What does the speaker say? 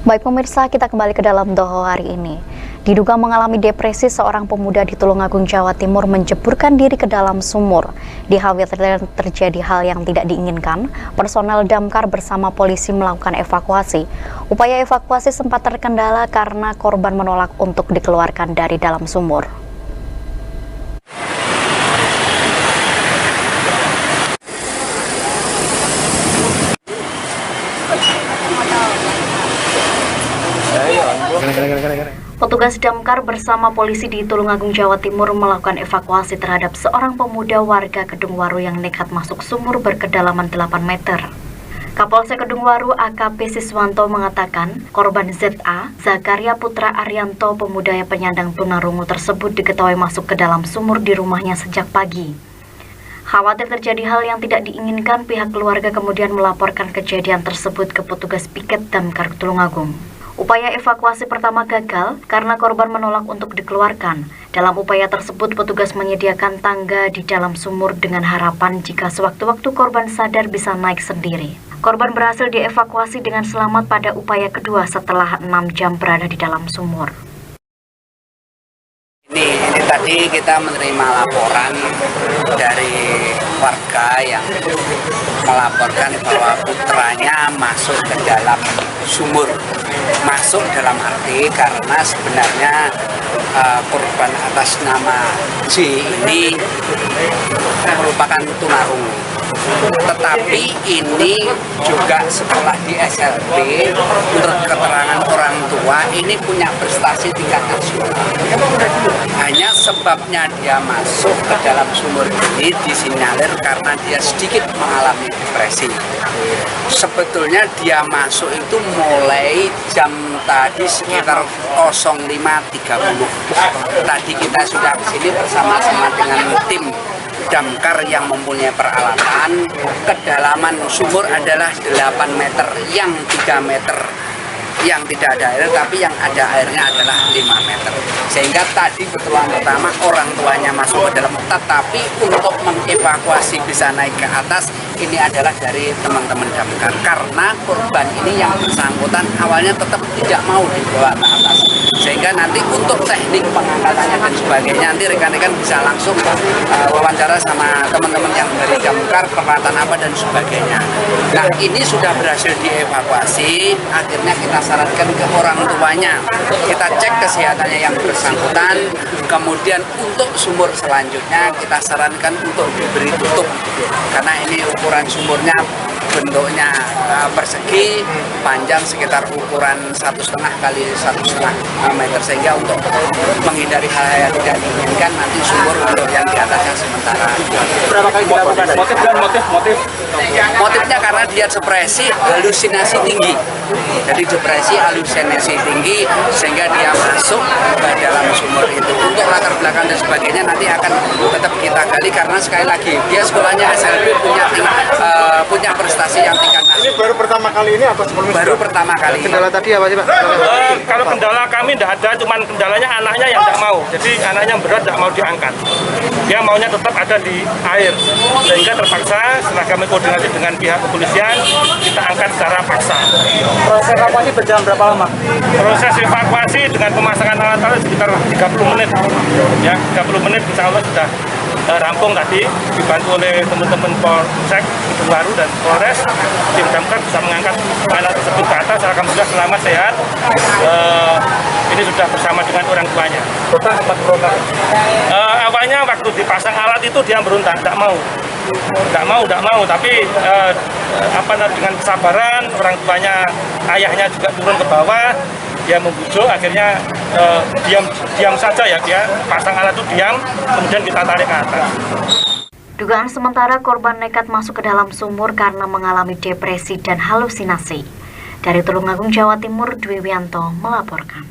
Baik pemirsa, kita kembali ke dalam Doho hari ini. Diduga mengalami depresi, seorang pemuda di Tulungagung, Jawa Timur menjeburkan diri ke dalam sumur. Dikhawatirkan terjadi hal yang tidak diinginkan, personel damkar bersama polisi melakukan evakuasi. Upaya evakuasi sempat terkendala karena korban menolak untuk dikeluarkan dari dalam sumur. Petugas damkar bersama polisi di Tulungagung, Jawa Timur melakukan evakuasi terhadap seorang pemuda warga Kedungwaru yang nekat masuk sumur berkedalaman 8 meter. Kapolsek Kedungwaru AKP Siswanto mengatakan korban ZA, Zakaria Putra Arianto, pemuda penyandang tunarungu tersebut diketahui masuk ke dalam sumur di rumahnya sejak pagi. Khawatir terjadi hal yang tidak diinginkan, pihak keluarga kemudian melaporkan kejadian tersebut ke petugas piket damkar Tulungagung. Upaya evakuasi pertama gagal karena korban menolak untuk dikeluarkan. Dalam upaya tersebut, petugas menyediakan tangga di dalam sumur dengan harapan jika sewaktu-waktu korban sadar bisa naik sendiri. Korban berhasil dievakuasi dengan selamat pada upaya kedua setelah 6 jam berada di dalam sumur. Ini tadi kita menerima laporan dari warga yang melaporkan bahwa putranya masuk ke dalam sumur. Masuk dalam arti karena sebenarnya korban atas nama J ini merupakan tunarungu. Tetapi ini juga sekolah di SLB, menurut keterangan orang tua ini punya prestasi tingkat nasional. Hanya sebabnya dia masuk ke dalam sumur ini disinyalir karena dia sedikit mengalami depresi. Sebetulnya dia masuk itu mulai jam tadi sekitar 05.30. Tadi kita sudah kesini bersama-sama dengan tim damkar yang mempunyai peralatan. Kedalaman sumur adalah 8 meter, yang 3 meter yang tidak ada air, tapi yang ada airnya adalah 5 meter. Sehingga tadi pertolongan pertama orang tuanya masuk ke dalam, tetapi untuk mengevakuasi bisa naik ke atas ini adalah dari teman-teman damkar. Karena korban ini yang bersangkutan awalnya tetap tidak mau dibawa ke atas. Sehingga nanti untuk teknik pengangkatannya dan sebagainya nanti rekan-rekan bisa langsung wawancara sama teman-teman yang dari damkar, peralatan apa dan sebagainya. Nah, ini sudah berhasil dievakuasi, akhirnya kita sarankan ke orang tuanya. Kita cek kesehatannya yang bersangkutan, kemudian untuk sumur selanjutnya kita sarankan untuk diberi tutup. Karena ini ukuran sumurnya bentuknya persegi, panjang sekitar ukuran 1,5 kali 1,5 meter, sehingga untuk menghindari hal-hal yang tidak diinginkan nanti sumur untuk yang di atasnya sementara. Berapa kali dilakukan? Motifnya karena dia depresi, halusinasi tinggi. Jadi depresi, halusinasi tinggi sehingga dia masuk ke dalam sumur itu. Untuk latar belakang dan sebagainya nanti akan tetap kita gali karena sekali lagi dia sekolahnya SLB punya prestasi yang tingkat nasional. Ini baru pertama kali ini atau sebelumnya? Baru pertama kali. Kendala tadi apa sih Pak? Kalau kendala kami tidak ada, cuman kendalanya anaknya yang tidak mau. Jadi anaknya berat tidak mau diangkat. Dia maunya tetap ada di air. Sehingga terpaksa setelah kami koordinasi dengan pihak kepolisian, kita angkat secara paksa. Proses evakuasi berjalan berapa lama? Proses evakuasi dengan pemasangan alat-alat sekitar 30 menit. Ya, 30 menit insya Allah sudah rampung tadi, dibantu oleh teman-teman Polsek Kedungwaru dan Polres. Tim damkar bisa mengangkat alat tersebut ke atas, alhamdulillah selamat sehat. Ini sudah bersama dengan orang tuanya. Berontak sempat berontak? Awalnya waktu dipasang alat itu dia berontak, tidak mau, tapi dengan kesabaran orang tuanya, ayahnya juga turun ke bawah, dia membujuk, akhirnya diam saja ya, dia pasang alat itu diam, kemudian kita tarik ke atas. Dugaan sementara korban nekat masuk ke dalam sumur karena mengalami depresi dan halusinasi. Dari Tulungagung, Jawa Timur, Dwi Wianto melaporkan.